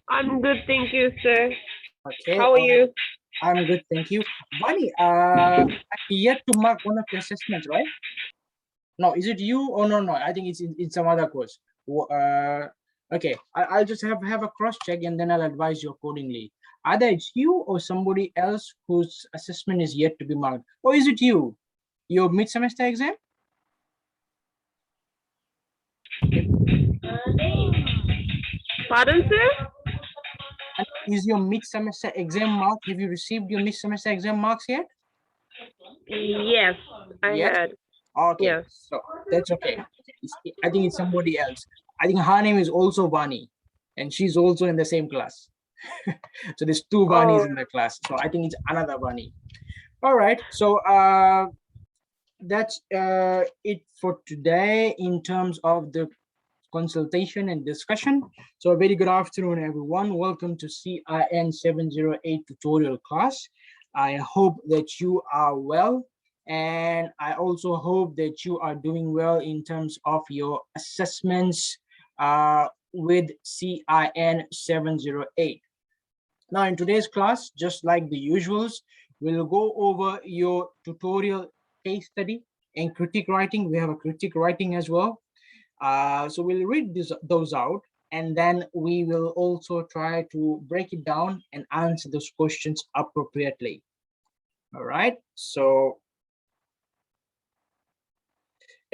I'm good, thank you, sir. Okay, How are you? I'm good, thank you. Bunny, I'm yet to mark one of your assessments, right? No, is it you? Oh, no, no, I think it's in some other course. Okay, I'll just have a cross check and then I'll advise you accordingly. Either it's you or somebody else whose assessment is yet to be marked. Or is it you? Your mid-semester exam? If, Pardon, sir? is your mid-semester exam marked? Have you received your mid-semester exam marks yet? Yes, I Yes. had. Okay, Yes. so that's okay. I think it's somebody else. I think her name is also Vani, and she's also in the same class. So there's two Vanis Oh, in the class. So I think it's another Vani. All right. So that's it for today in terms of the consultation and discussion. So a very good afternoon, everyone. Welcome to CIN708 tutorial class. I hope that you are well, and I also hope that you are doing well in terms of your assessments with CIN708. Now, in today's class, just like the usuals, we'll go over your tutorial case study and critique writing. We have a critique writing as well. So we'll read those out, and then we will also try to break it down and answer those questions appropriately. All right. So,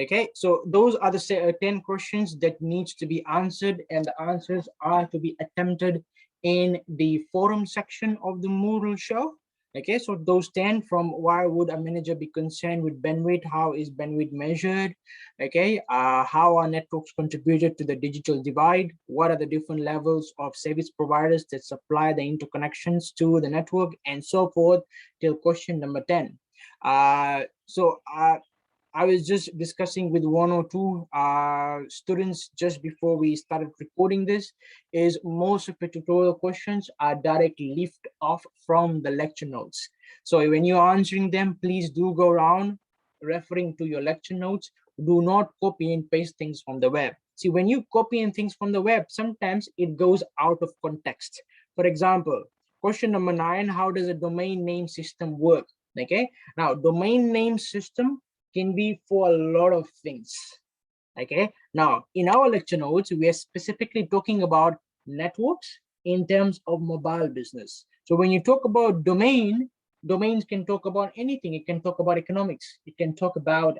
okay. So those are the 10 questions that needs to be answered, and the answers are to be attempted in the forum section of the Moodle show. Okay, so those 10 from why would a manager be concerned with bandwidth? How is bandwidth measured? Okay, how are networks contributed to the digital divide? What are the different levels of service providers that supply the interconnections to the network, and so forth, till question number 10. I was just discussing with one or two students just before we started recording this, is most of the tutorial questions are directly lifted off from the lecture notes. So when you're answering them, please do go around referring to your lecture notes. Do not copy and paste things from the web. See, when you copy and things from the web, sometimes it goes out of context. For example, question number 9, how does a domain name system work? Okay, now domain name system can be for a lot of things. Okay, now in our lecture notes, we are specifically talking about networks in terms of mobile business. So when you talk about domains can talk about anything. It can talk about economics. It can talk about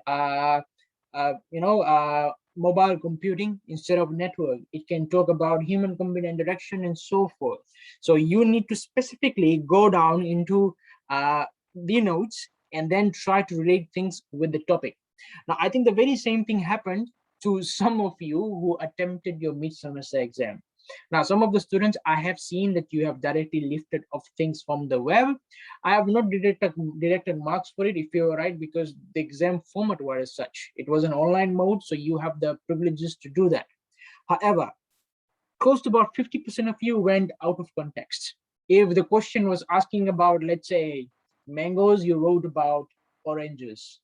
mobile computing instead of network. It can talk about human computer interaction and so forth. So you need to specifically go down into the notes and then try to relate things with the topic. Now, I think the very same thing happened to some of you who attempted your mid-semester exam. Now, some of the students, I have seen that you have directly lifted of things from the web. I have not directed marks for it, if you're right, because the exam format was as such. It was an online mode, so you have the privileges to do that. However, close to about 50% of you went out of context. If the question was asking about, let's say, mangoes, you wrote about oranges.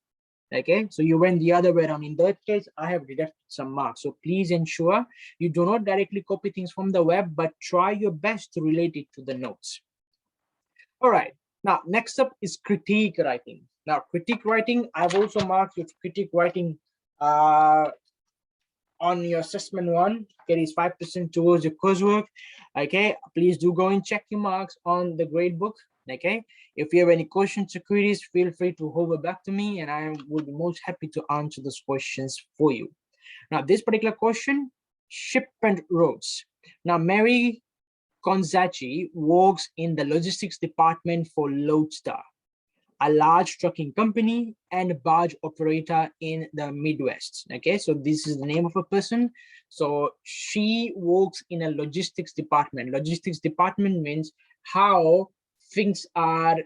Okay, so you went the other way around. In that case, I have deducted some marks. So please ensure you do not directly copy things from the web, but try your best to relate it to the notes. All right, now next up is critique writing. Now, critique writing, I've also marked your critique writing on your assessment one. Carries 5% towards your coursework. Okay, please do go and check your marks on the grade book. Okay, if you have any questions or queries, feel free to hover back to me and I will be most happy to answer those questions for you. Now, this particular question, shipment routes. Now, Mary Konzachi works in the logistics department for Lodestar, a large trucking company and barge operator in the Midwest. Okay, so this is the name of a person. So she works in a logistics department. Logistics department means how things are,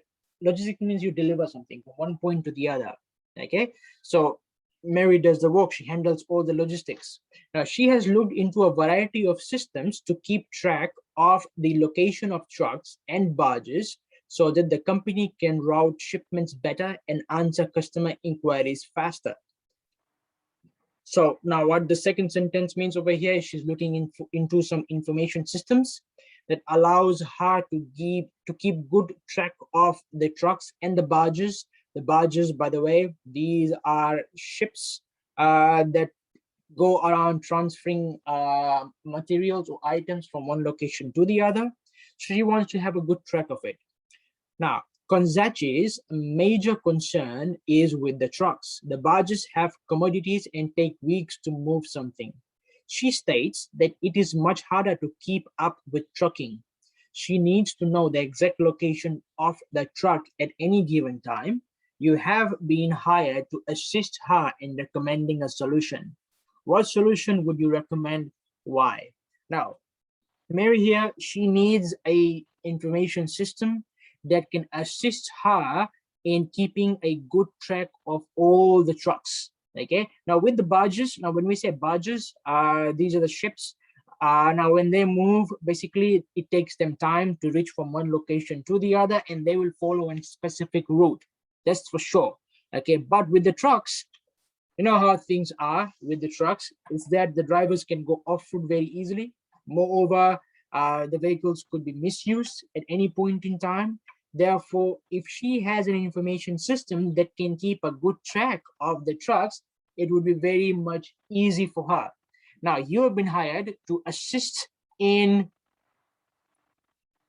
logistics means you deliver something from one point to the other. Okay, so Mary does the work, she handles all the logistics. Now, she has looked into a variety of systems to keep track of the location of trucks and barges so that the company can route shipments better and answer customer inquiries faster. So now what the second sentence means over here is she's looking into some information systems. that allows her to keep good track of the trucks and the barges. The barges, by the way, these are ships that go around transferring materials or items from one location to the other. She wants to have a good track of it. Now, Konzachi's major concern is with the trucks. The barges have commodities and take weeks to move something. She states that it is much harder to keep up with trucking. She needs to know the exact location of the truck at any given time. You have been hired to assist her in recommending a solution. What solution would you recommend? Why? Now, Mary here, she needs a information system that can assist her in keeping a good track of all the trucks. Okay, now with the barges, now when we say barges, these are the ships. Now when they move, basically it takes them time to reach from one location to the other, and they will follow a specific route. That's for sure. Okay, but with the trucks, you know how things are with the trucks, is that the drivers can go off-road very easily. Moreover, the vehicles could be misused at any point in time. Therefore, if she has an information system that can keep a good track of the trucks, it would be very much easy for her. Now, you have been hired to assist in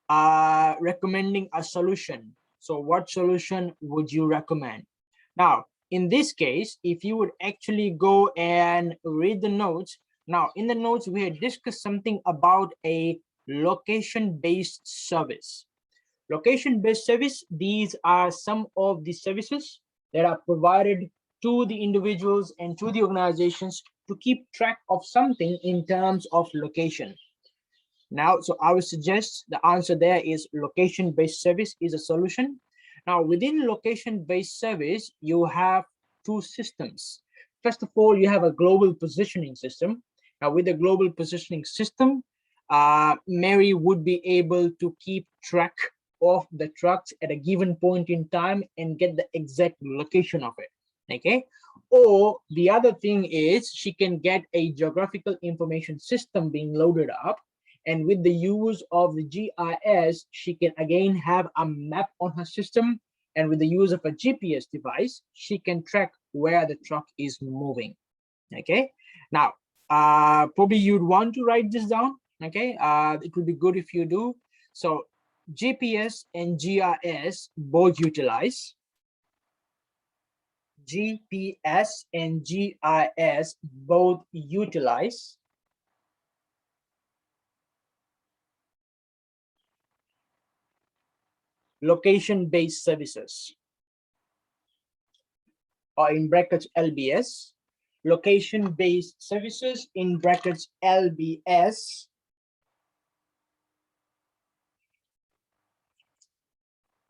recommending a solution. So what solution would you recommend? Now, in this case, if you would actually go and read the notes, now in the notes, we had discussed something about a location-based service. Location-based service, these are some of the services that are provided to the individuals and to the organizations to keep track of something in terms of location. Now, so I would suggest the answer there is location-based service is a solution. Now, within location-based service, you have two systems. First of all, you have a global positioning system. Now, with the global positioning system, Mary would be able to keep track of the trucks at a given point in time and get the exact location of it. Okay. Or the other thing is she can get a geographical information system being loaded up. And with the use of the GIS, she can again have a map on her system. And with the use of a GPS device, she can track where the truck is moving. Okay. Now, probably you'd want to write this down. Okay. It would be good if you do. So GPS and GIS both utilize. GPS and GIS both utilize location-based services, or in brackets LBS, location-based services in brackets LBS,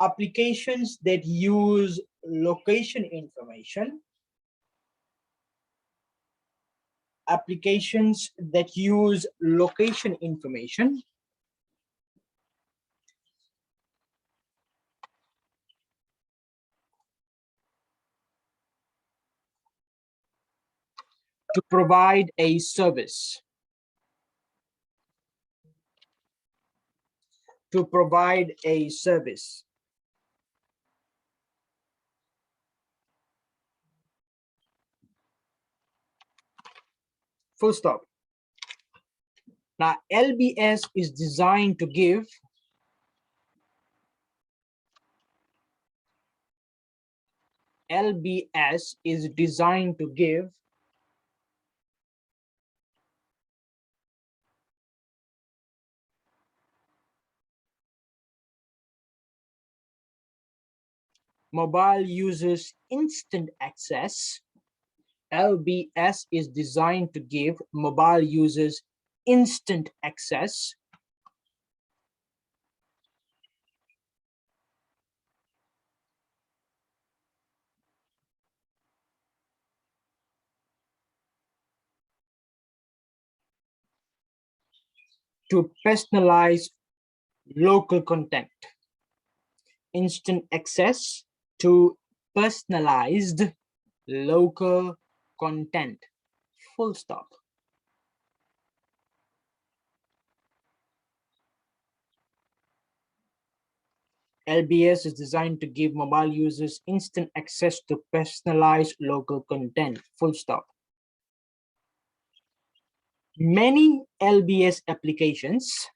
applications that use location information, applications that use location information to provide a service. To provide a service. Full stop. Now, LBS is designed to give LBS is designed to give mobile users instant access. LBS is designed to give mobile users instant access to personalize local content. Instant access to personalized local content. Full stop. LBS is designed to give mobile users instant access to personalized local content, full stop. Many LBS applications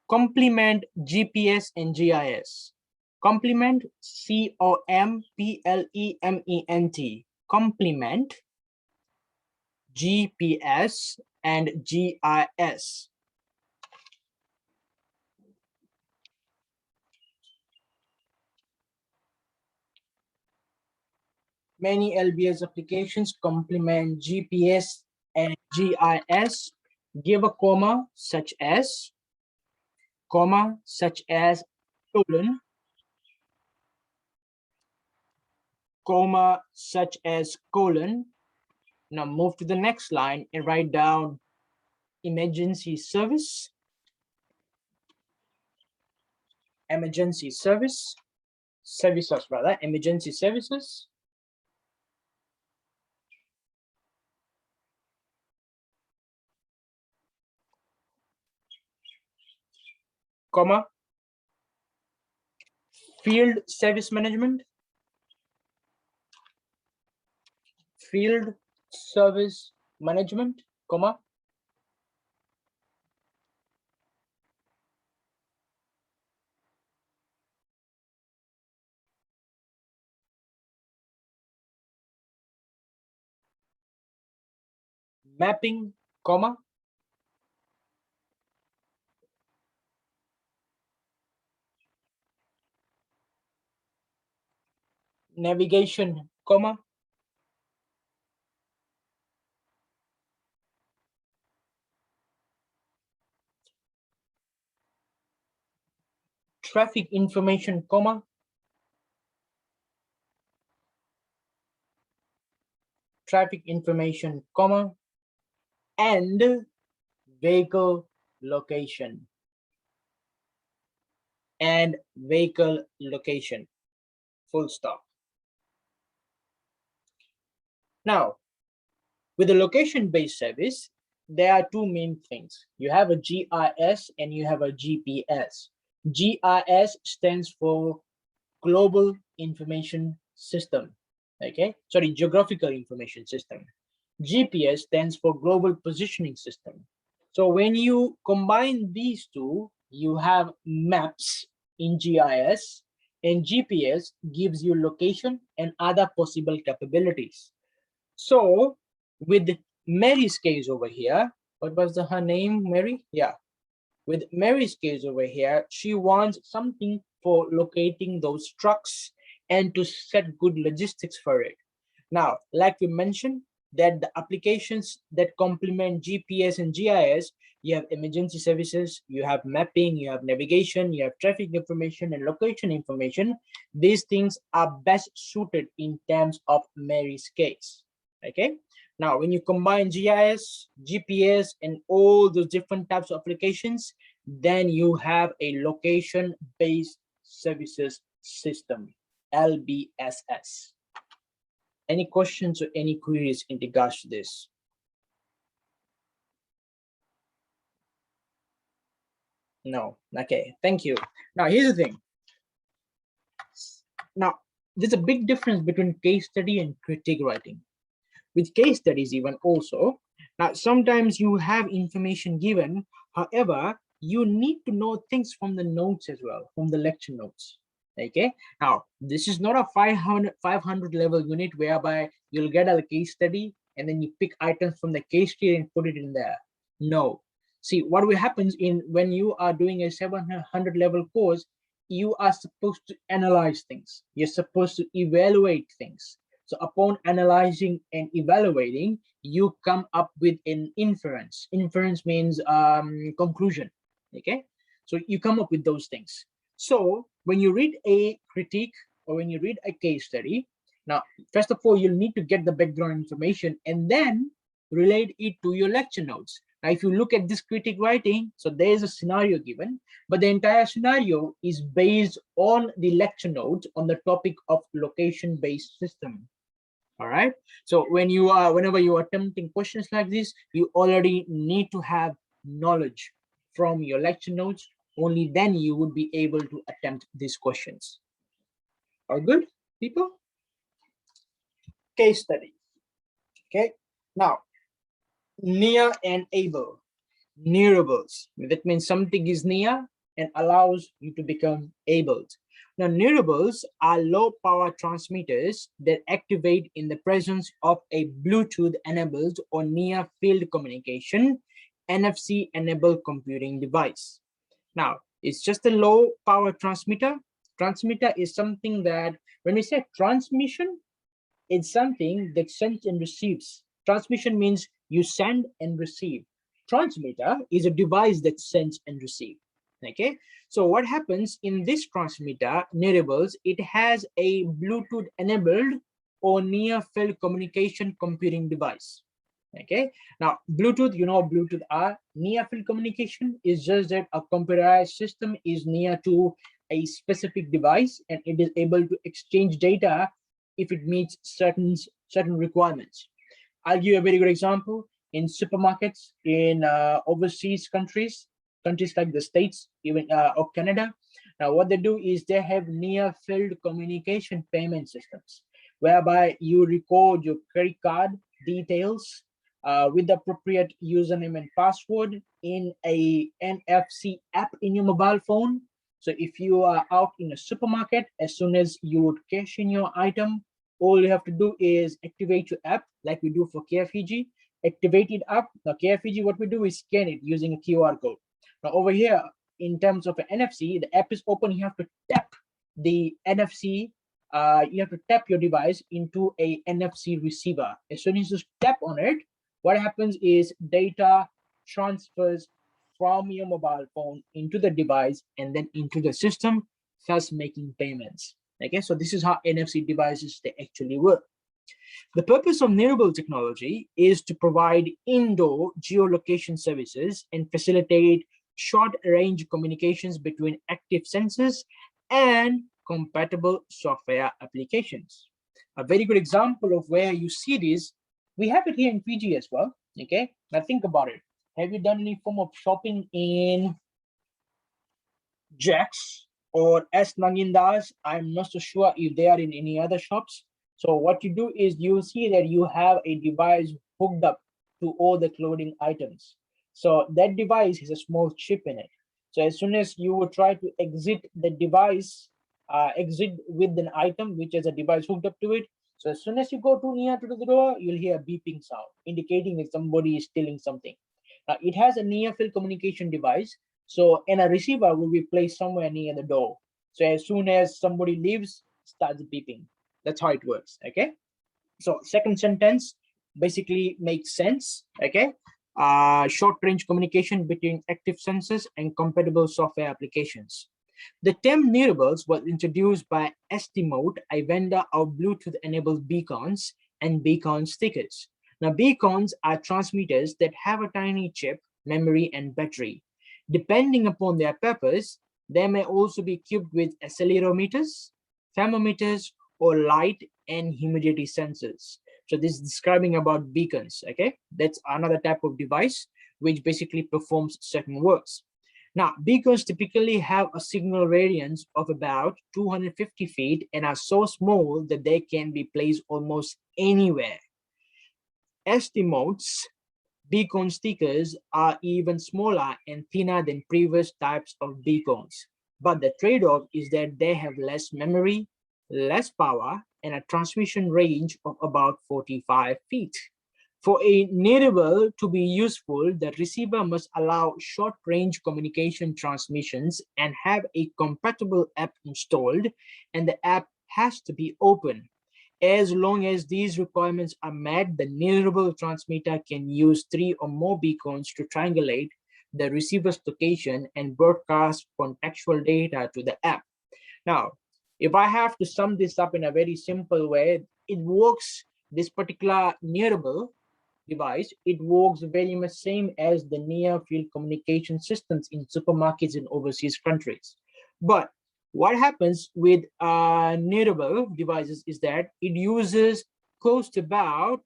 complement GPS and GIS. Complement, C-O-M-P-L-E-M-E-N-T, complement GPS and GIS. Many LBS applications complement GPS and GIS. Give a comma such as colon, comma such as colon. Now move to the next line and write down emergency services, comma, field service management, comma, mapping, comma, navigation, comma, traffic information, comma, and vehicle location, full stop. Now, with a location-based service, there are two main things. You have a GIS and you have a GPS. GIS stands for Global Information System, okay? Sorry, Geographical Information System. GPS stands for Global Positioning System. So when you combine these two, you have maps in GIS, and GPS gives you location and other possible capabilities. So with Mary's case over here, what was her name, Mary? Yeah. With Mary's case over here, she wants something for locating those trucks and to set good logistics for it. Now, like we mentioned, that the applications that complement GPS and GIS, you have emergency services, you have mapping, you have navigation, you have traffic information and location information. These things are best suited in terms of Mary's case, okay? Now, when you combine GIS, GPS, and all those different types of applications, then you have a location-based services system, LBSS. Any questions or any queries in regards to this? No. Okay, thank you. Now, here's the thing. Now, there's a big difference between case study and critique writing. With case studies even also, now sometimes you have information given, however, you need to know things from the notes as well, from the lecture notes. Okay, now this is not a 500 level unit whereby you'll get a case study and then you pick items from the case study and put it in there. No. See, what will happens in when you are doing a 700 level course, you are supposed to analyze things. You're supposed to evaluate things. So upon analyzing and evaluating, you come up with an inference. Inference means conclusion, okay? So you come up with those things. So when you read a critique or when you read a case study, now, first of all, you'll need to get the background information and then relate it to your lecture notes. Now, if you look at this critic writing, so there is a scenario given, but the entire scenario is based on the lecture notes on the topic of location-based system. All right. So whenever you are attempting questions like this, you already need to have knowledge from your lecture notes. Only then you would be able to attempt these questions. All good, people? Case study. Okay. Now, near and able. Nearables. That means something is near and allows you to become able. Now, nearables are low power transmitters that activate in the presence of a Bluetooth enabled or near field communication NFC enabled computing device. Now, it's just a low power transmitter. Transmitter is something that when we say transmission, it's something that sends and receives. Transmission means you send and receive. Transmitter is a device that sends and receives. Okay, so what happens in this transmitter nearables, it has a Bluetooth enabled or near field communication computing device. Okay, now Bluetooth, you know Bluetooth are near field communication is just that a computerized system is near to a specific device and it is able to exchange data if it meets certain requirements. I'll give you a very good example. In supermarkets in overseas countries like the States, even or Canada. Now, what they do is they have near field communication payment systems, whereby you record your credit card details with the appropriate username and password in a NFC app in your mobile phone. So if you are out in a supermarket, as soon as you would cash in your item, all you have to do is activate your app like we do for KFEG, activate it up. Now KFEG, what we do is scan it using a QR code. Now over here, in terms of an NFC, the app is open, you have to tap the NFC, you have to tap your device into a NFC receiver. As soon as you tap on it, what happens is data transfers from your mobile phone into the device and then into the system, thus making payments. Okay, so this is how NFC devices they actually work. The purpose of nearable technology is to provide indoor geolocation services and facilitate short-range communications between active sensors and compatible software applications. A very good example of where you see this, we have it here in Fiji as well. Okay, now think about it. Have you done any form of shopping in Jack's or S. Nangindas? I'm not so sure if they are in any other shops. So what you do is you see that you have a device hooked up to all the clothing items. So that device has a small chip in it. So as soon as you would try to exit the device, exit with an item which has a device hooked up to it. So as soon as you go too near to the door, you'll hear a beeping sound, indicating that somebody is stealing something. It has a near field communication device. So, and a receiver will be placed somewhere near the door. So as soon as somebody leaves, starts beeping. That's how it works. Okay. So second sentence basically makes sense. Okay. Short range communication between active sensors and compatible software applications. The term nearables was introduced by Estimote, a vendor of Bluetooth enabled beacons and beacon stickers. Now, beacons are transmitters that have a tiny chip, memory, and battery. Depending upon their purpose, they may also be equipped with accelerometers, thermometers, or light and humidity sensors. So this is describing about beacons, okay? That's another type of device which basically performs certain works. Now, beacons typically have a signal radius of about 250 feet and are so small that they can be placed almost anywhere. Estimotes beacon stickers are even smaller and thinner than previous types of beacons, but the trade-off is that they have less memory, less power, and a transmission range of about 45 feet. For a nearable to be useful, the receiver must allow short-range communication transmissions and have a compatible app installed, and the app has to be open. As long as these requirements are met, the nearable transmitter can use 3 or more beacons to triangulate the receiver's location and broadcast contextual data to the app. Now, if I have to sum this up in a very simple way, it works, this particular nearable device, it works very much same as the near field communication systems in supermarkets in overseas countries. But what happens with nearable devices is that it uses close to about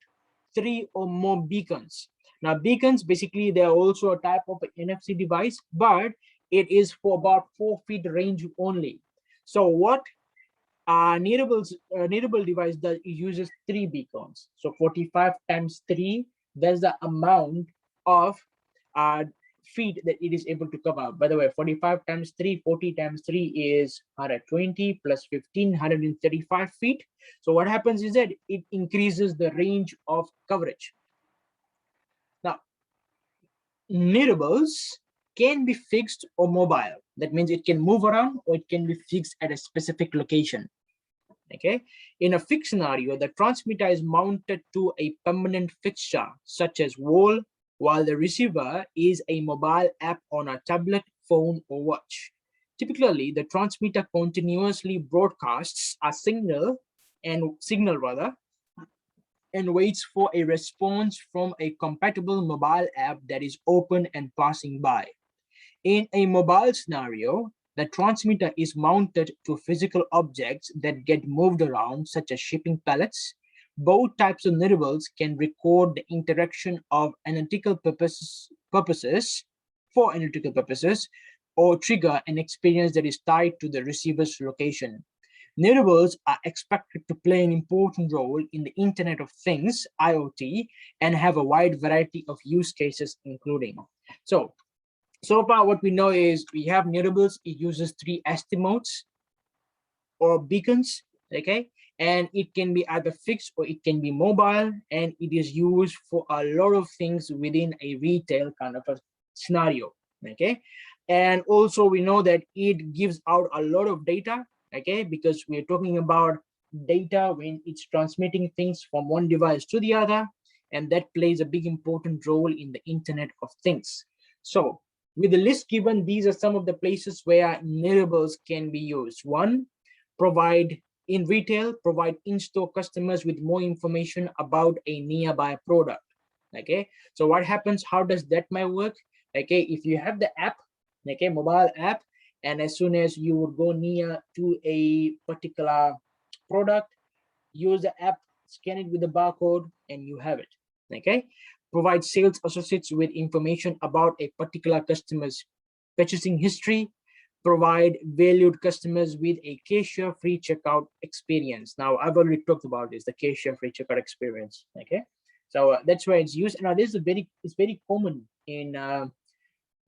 3 or more beacons. Now, beacons basically they're also a type of NFC device, but it is for about 4 feet range only. So what nearable device that uses 3 beacons. So 45 times 3, that's the amount of uh, feet that it is able to cover. By the way, 45 times 3, 40 times 3 is 120 plus 15, 135 feet. So what happens is that it increases the range of coverage. Now, nearables can be fixed or mobile. That means it can move around or it can be fixed at a specific location. Okay, in a fixed scenario, the transmitter is mounted to a permanent fixture such as wall, while the receiver is a mobile app on a tablet, phone, or watch. Typically, the transmitter continuously broadcasts a signal and waits for a response from a compatible mobile app that is open and passing by. In a mobile scenario, the transmitter is mounted to physical objects that get moved around, such as shipping pallets. Both types of nearables can record the interaction of analytical for analytical purposes, or trigger an experience that is tied to the receiver's location. Nearables are expected to play an important role in the Internet of Things, IoT, and have a wide variety of use cases, including. So far, what we know is we have nearables. It uses 3 ST modes or beacons, okay? And it can be either fixed or it can be mobile, and it is used for a lot of things within a retail kind of a scenario, okay? And also we know that it gives out a lot of data, okay? Because we're talking about data when it's transmitting things from one device to the other, and that plays a big important role in the Internet of Things. So with the list given, these are some of the places where nearables can be used. One, provide in retail, provide in-store customers with more information about a nearby product. Okay, so what happens? How does that might work? Okay, if you have the app, okay, mobile app, and as soon as you would go near to a particular product, use the app, scan it with the barcode, and you have it. Okay, provide sales associates with information about a particular customer's purchasing history, provide valued customers with a cashier-free checkout experience. Now, I've already talked about this, the cashier-free checkout experience. Okay, so that's where it's used. And this is it's very common in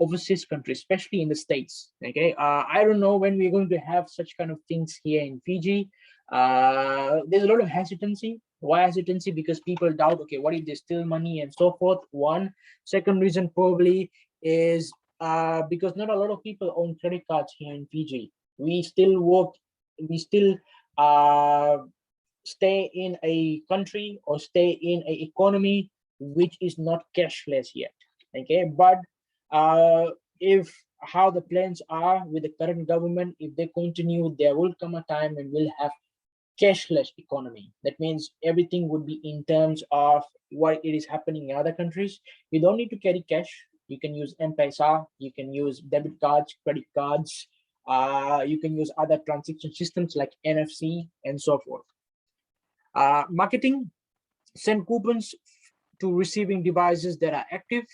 overseas countries, especially in the States. Okay, I don't know when we're going to have such kind of things here in Fiji. There's a lot of hesitancy. Why hesitancy? Because people doubt, okay, what if they steal money and so forth? One. Second reason probably is because not a lot of people own credit cards here in Fiji. We still stay in a country or stay in an economy which is not cashless yet. Okay, but if how the plans are with the current government, if they continue, there will come a time when we'll have cashless economy. That means everything would be in terms of what it is happening in other countries. You don't need to carry cash. You can use M-Pesa, you can use debit cards, credit cards, you can use other transaction systems like NFC and so forth. Marketing, send coupons to receiving devices that are active,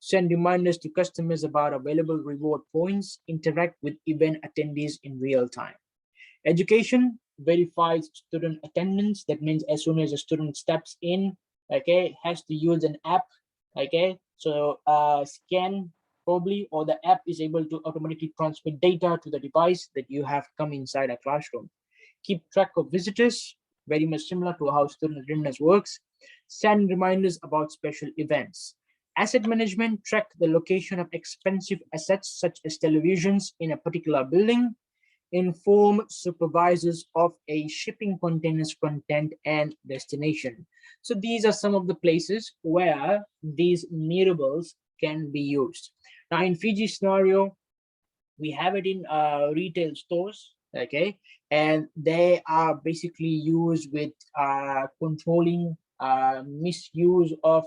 send reminders to customers about available reward points, interact with event attendees in real time. Education verifies student attendance. That means as soon as a student steps in, okay, has to use an app, okay, so scan probably, or the app is able to automatically transmit data to the device that you have come inside a classroom. Keep track of visitors, very much similar to how student attendance works. Send reminders about special events. Asset management, track the location of expensive assets such as televisions in a particular building. Inform supervisors of a shipping container's content and destination. So these are some of the places where these nearables can be used. Now in Fiji scenario, we have it in retail stores, okay, and they are basically used with controlling misuse of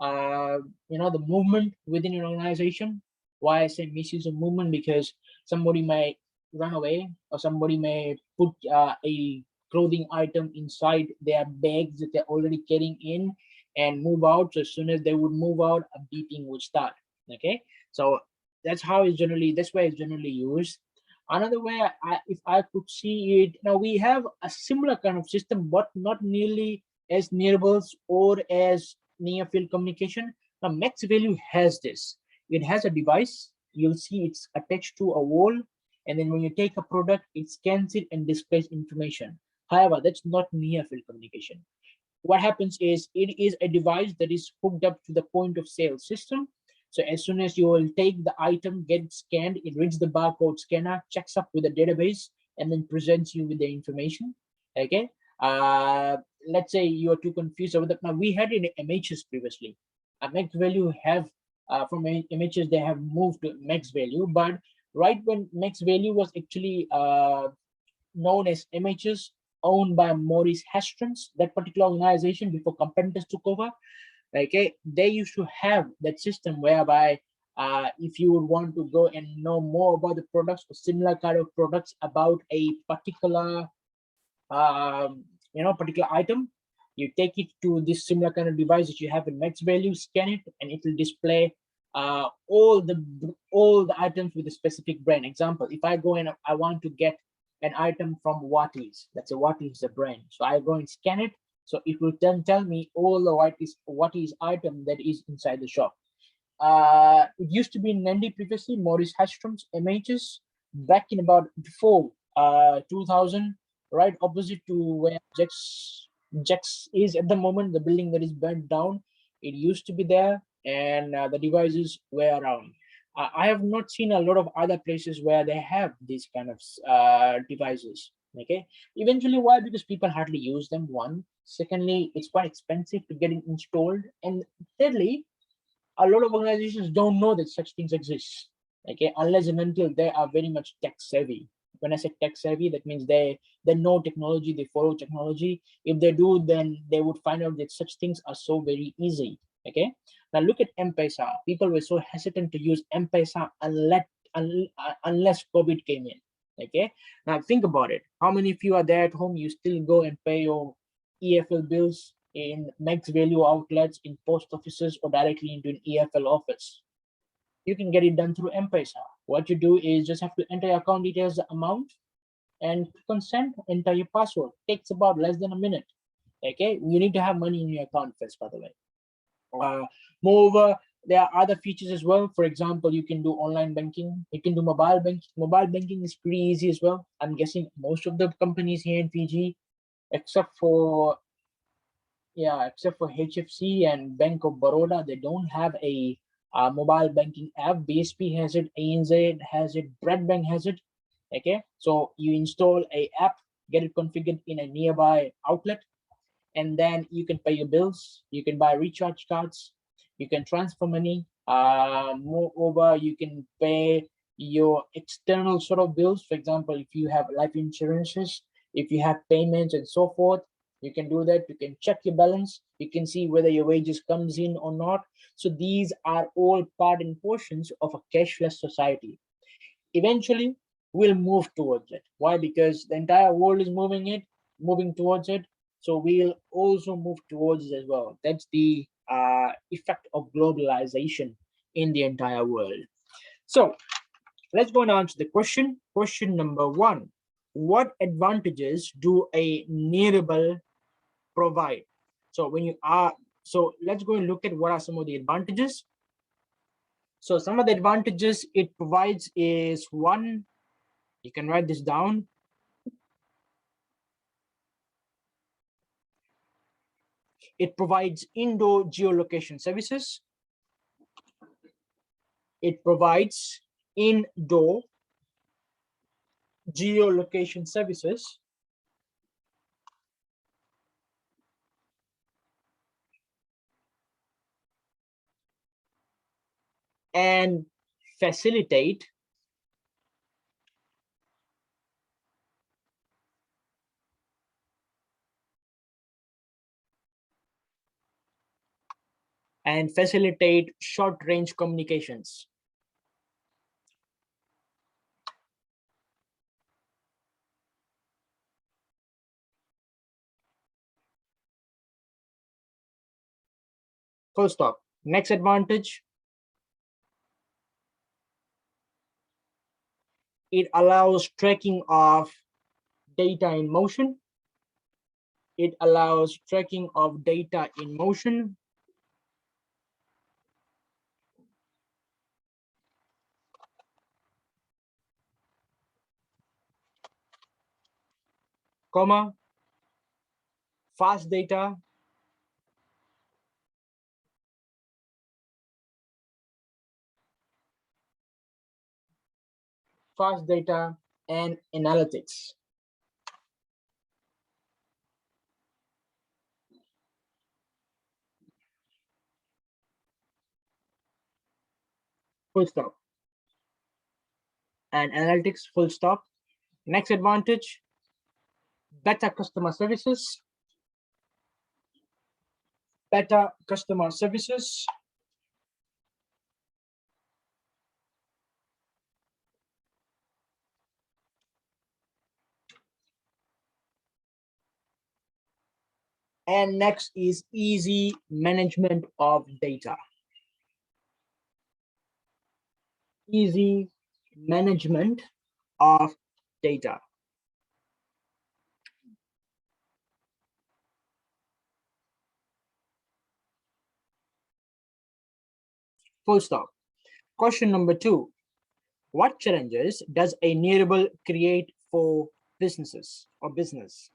uh, the movement within an organization. Why I say misuse of movement? Because somebody may run away, or somebody may put a clothing item inside their bags that they're already carrying in and move out. So as soon as they would move out, a beeping would start. Okay, so that's why it's generally used. Another way, if I could see it, now we have a similar kind of system, but not nearly as nearables or as near field communication. Now max value has this. It has a device. You'll see it's attached to a wall, and then when you take a product, it scans it and displays information. However, that's not near field communication. What happens is it is a device that is hooked up to the point of sale system. So as soon as you will take the item, get it scanned, it reads the barcode scanner, checks up with the database, and then presents you with the information. Okay. Let's say you're too confused over that. Now we had in MHs previously. Max value have from MHs they have moved to max value, but right when max value was actually known as MHs, owned by Maurice Hastrons, that particular organization before competitors took over. Okay, they used to have that system whereby if you would want to go and know more about the products or similar kind of products about a particular particular item, you take it to this similar kind of device that you have in max value, scan it, and it will display all the items with a specific brand. Example, if I go and I want to get an item from Watties, let's say Watties is a brand, so I go and scan it, so it will then tell me all the Watties item that is inside the shop. It used to be in Nandi previously, Maurice Hastrom's MHs, back in about before 2000, right opposite to where Jax is at the moment, the building that is burnt down. It used to be there, and the devices were around. I have not seen a lot of other places where they have these kind of devices. Okay, eventually, why? Because people hardly use them. One, secondly, it's quite expensive to get it installed, and thirdly, a lot of organizations don't know that such things exist. Okay, unless and until they are very much tech savvy. When I say tech savvy, that means they know technology, they follow technology. If they do, then they would find out that such things are so very easy. Okay, now look at M-Pesa. People were so hesitant to use M-Pesa unless COVID came in. Okay, now think about it. How many of you are there at home? You still go and pay your EFL bills in max value outlets, in post offices, or directly into an EFL office? You can get it done through M-Pesa. What you do is just have to enter your account details, the amount, and consent, enter your password. Takes about less than a minute. Okay, you need to have money in your account first, by the way. Moreover, there are other features as well. For example, you can do online banking, you can do mobile banking. Mobile banking is pretty easy as well. I'm guessing most of the companies here in Fiji, except for HFC and Bank of Baroda, they don't have a mobile banking app. BSP has it, ANZ has it, Bradbank has it. Okay, so you install a app, get it configured in a nearby outlet, and then you can pay your bills, you can buy recharge cards, you can transfer money. Moreover, you can pay your external sort of bills. For example, if you have life insurances, if you have payments and so forth, you can do that. You can check your balance, you can see whether your wages comes in or not. So these are all part and portions of a cashless society. Eventually we'll move towards it. Why? Because the entire world is moving towards it, so we'll also move towards it as well. That's the effect of globalization in the entire world. So let's go and answer the question. Question number one: what advantages do a nearable provide? So when you are so let's go and look at what are some of the advantages. So some of the advantages it provides is one, you can write this down. It provides indoor geolocation services. It provides indoor geolocation services. And facilitate and facilitate short-range communications. Full stop. Next advantage, it allows tracking of data in motion. It allows tracking of data in motion. Comma, fast data, and analytics. Full stop. And analytics, full stop. Next advantage, better customer services. Better customer services. And next is easy management of data. Easy management of data. Full stop. Question number 2. What challenges does a nearable create for businesses or business?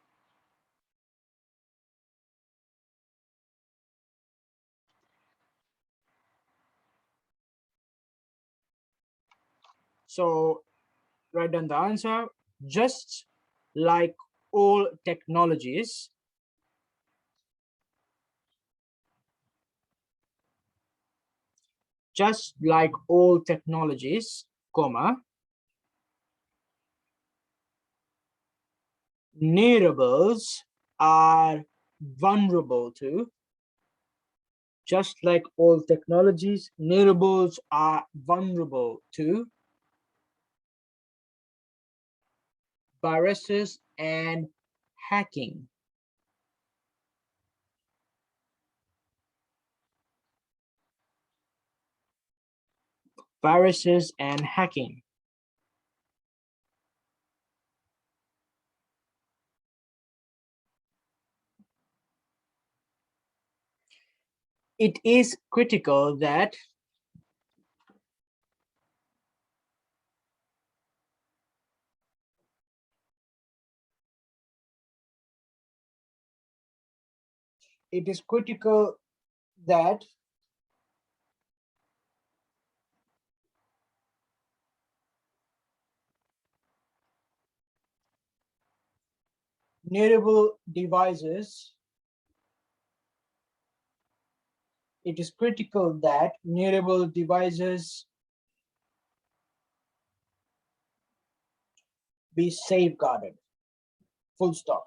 So write down the answer. Just like all technologies, comma, nearables are vulnerable to, just like all technologies, nearables are vulnerable to viruses and hacking. Viruses and hacking. It is critical that nearable devices, it is critical that nearable devices be safeguarded. Full stop.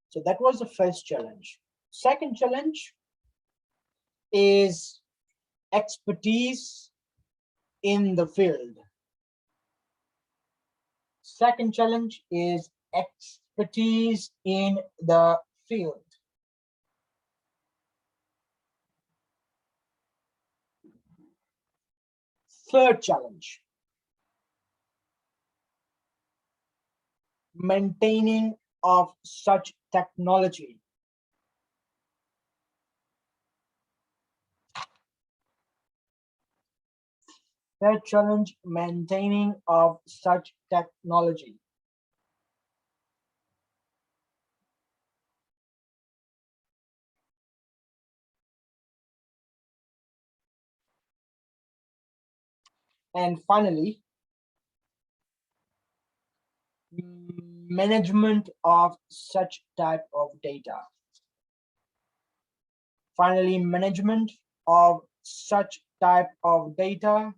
So that was the first challenge. Second challenge is expertise in the field. Second challenge is expertise in the field. Third challenge, maintaining of such technology. Third challenge, maintaining of such technology. And finally, management of such type of data. Finally, management of such type of data.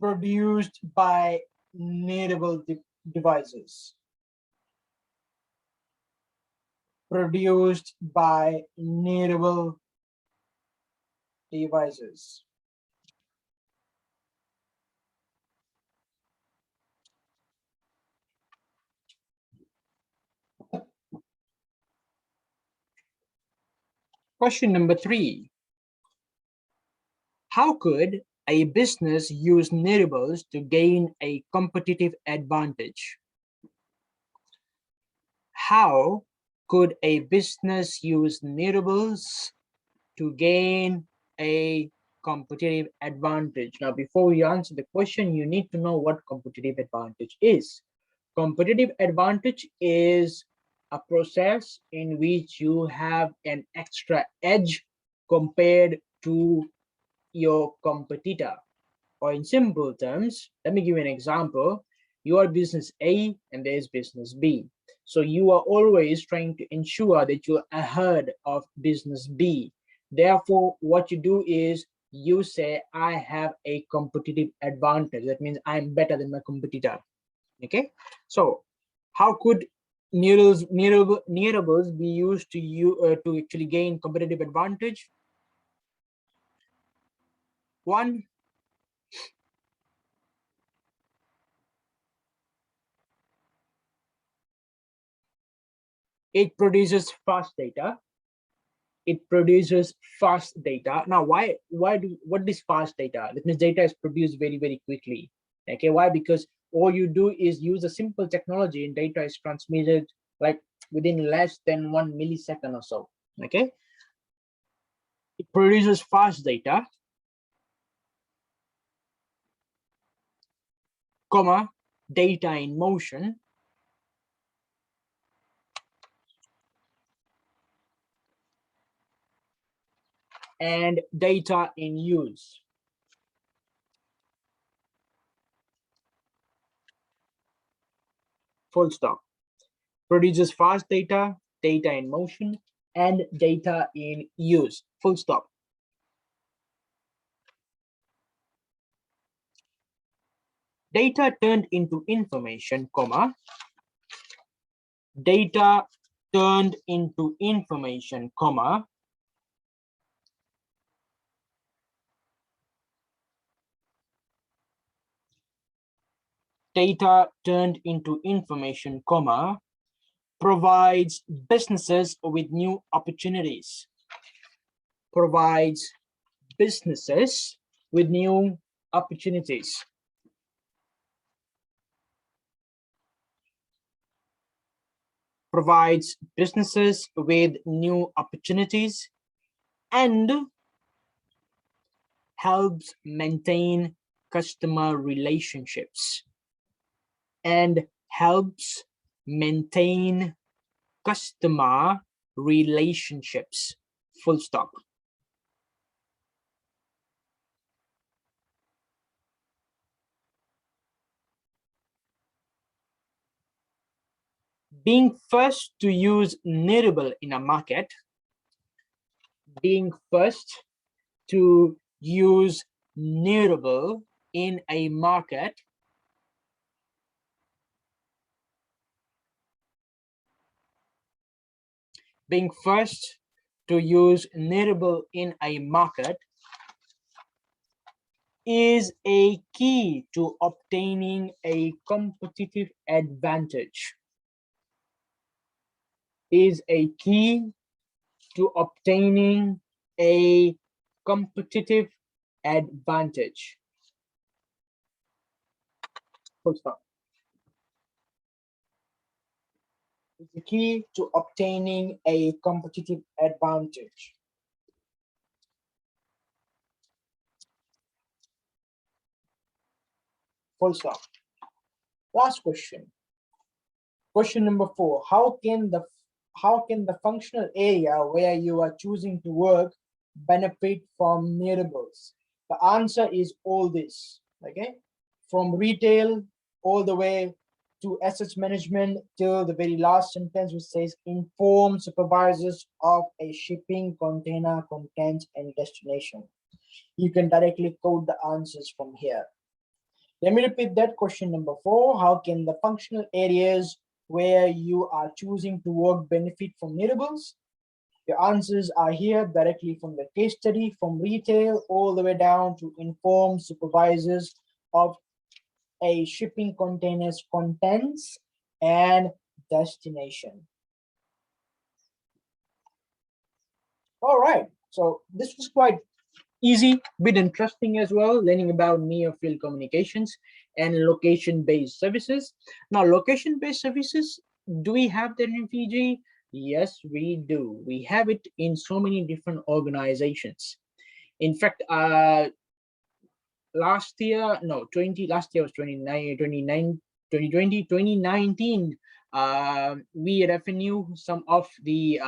produced by nearable devices. Produced by nearable devices. Question number 3. How could a business use nearables to gain a competitive advantage? How could a business use nearables to gain a competitive advantage? Now, before we answer the question, you need to know what competitive advantage is. Competitive advantage is a process in which you have an extra edge compared to your competitor. Or in simple terms, let me give you an example. You are business A and there's business B. So you are always trying to ensure that you're ahead of business B. Therefore, what you do is you say, I have a competitive advantage. That means I'm better than my competitor. Okay. So how could nearables be used to actually gain competitive advantage? One, it produces fast data. It produces fast data. Now, what is fast data? That means data is produced very, very quickly. Okay, why? Because all you do is use a simple technology and data is transmitted like within less than 1 millisecond or so. Okay, it produces fast data, comma, data in motion, and data in use. Full stop. Produces fast data, data in motion, and data in use. Full stop. Data turned into information, comma, data turned into information, comma, data turned into information, comma, provides businesses with new opportunities. Provides businesses with new opportunities. Provides businesses with new opportunities and helps maintain customer relationships. And helps maintain customer relationships. Full stop. Being first to use nearable in a market, being first to use nearable in a market being first to use nearable in a market is a key to obtaining a competitive advantage. Is a key to obtaining a competitive advantage. Full stop. It's the key to obtaining a competitive advantage. Full stop. Last question. Question number 4. How can the functional area where you are choosing to work benefit from nearables? The answer is all this. Okay, from retail all the way to assets management till the very last sentence, which says inform supervisors of a shipping container content and destination. You can directly quote the answers from here. Let me repeat that. Question number 4. How can the functional areas where you are choosing to work benefit from nearables? The answers are here directly from the case study, from retail all the way down to inform supervisors of a shipping container's contents and destination. All right, so this was quite easy, bit interesting as well, learning about near field communications and location-based services. Now, location-based services, do we have that in Fiji? Yes, we do. We have it in so many different organizations. In fact, last year, no, last year was 2019, we revenue some of the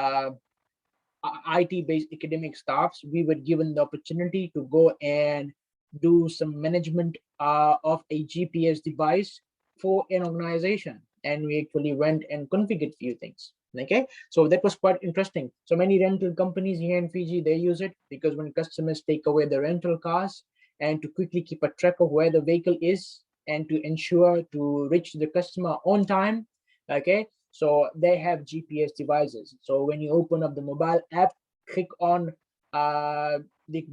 IT-based academic staffs. We were given the opportunity to go and do some management of a GPS device for an organization, and we actually went and configured few things. Okay, so that was quite interesting. So many rental companies here in Fiji, they use it because when customers take away the rental cars, and to quickly keep a track of where the vehicle is and to ensure to reach the customer on time. Okay, so they have GPS devices. So when you open up the mobile app, click on the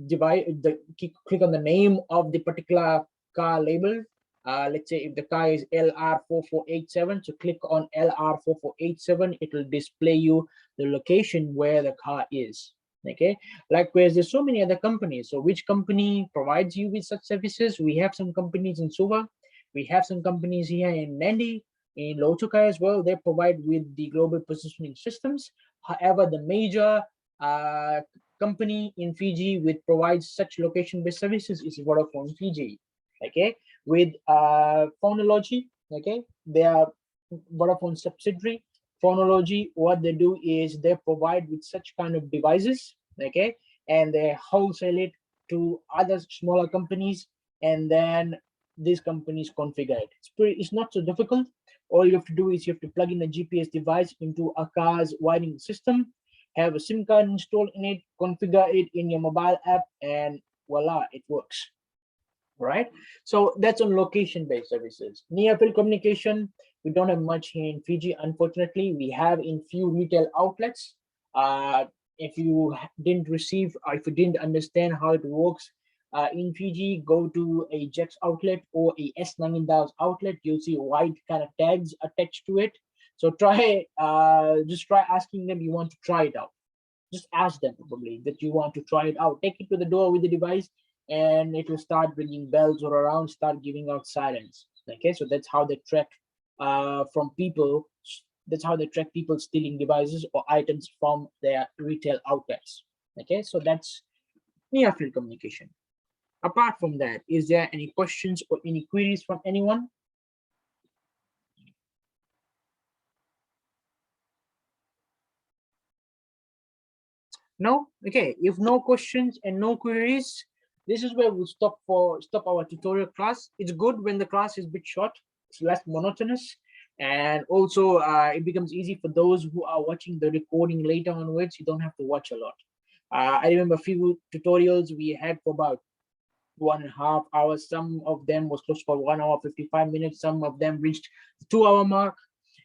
device, click on the name of the particular car label. Let's say if the car is LR4487, so click on LR4487, it will display you the location where the car is. Okay, likewise, there's so many other companies. So which company provides you with such services? We have some companies in Suva, we have some companies here in Nandi, in Lotuka as well. They provide with the global positioning systems. However, the major company in Fiji which provides such location-based services is Vodafone Fiji. Okay, with Phonology. Okay, they are Vodafone subsidiary. Phonology, what they do is they provide with such kind of devices. Okay, and they wholesale it to other smaller companies, and then these companies configure it. It's not so difficult. All you have to do is you have to plug in a GPS device into a car's wiring system, have a SIM card installed in it, configure it in your mobile app, and voila, it works. Right? So that's on location-based services. Near field communication, we don't have much here in Fiji, unfortunately. We have in few retail outlets. If you didn't receive, or if you didn't understand how it works in Fiji, go to a Jack's outlet or a S9 outlet. You'll see white kind of tags attached to it. So just try asking them you want to try it out. Just ask them probably that you want to try it out. Take it to the door with the device, and it will start ringing bells or around, start giving out sirens. Okay, so that's how they track from people. That's how they track people stealing devices or items from their retail outlets. Okay, so that's near field communication. Apart from that, is there any questions or any queries from anyone? No? Okay, if no questions and no queries, this is where we'll stop our tutorial class. It's good when the class is a bit short, it's less monotonous, and also it becomes easy for those who are watching the recording later onwards. You don't have to watch a lot. I remember a few tutorials we had for about 1.5 hours. Some of them was close for 1 hour 55 minutes. Some of them reached the 2-hour mark,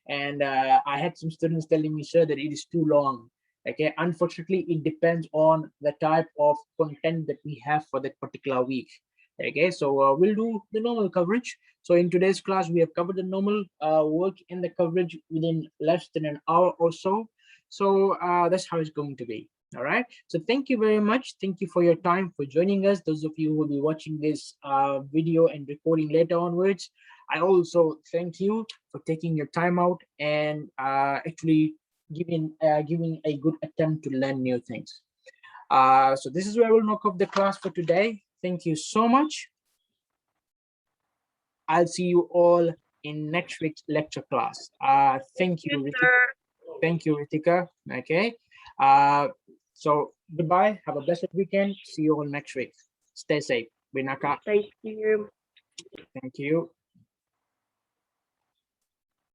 and I had some students telling me, sir, that it is too long. Okay, unfortunately, it depends on the type of content that we have for that particular week. Okay, so we'll do the normal coverage. So in today's class, we have covered the normal work and the coverage within less than an hour or so. So that's how it's going to be. All right, so thank you very much. Thank you for your time, for joining us. Those of you who will be watching this video and recording later onwards, I also thank you for taking your time out and actually giving a good attempt to learn new things. So this is where we'll knock off the class for today. Thank you so much. I'll see you all in next week's lecture class. Thank you, Ritika. Thank you, Ritika. Okay. So goodbye. Have a blessed weekend. See you all next week. Stay safe. Binaka. Thank you. Thank you.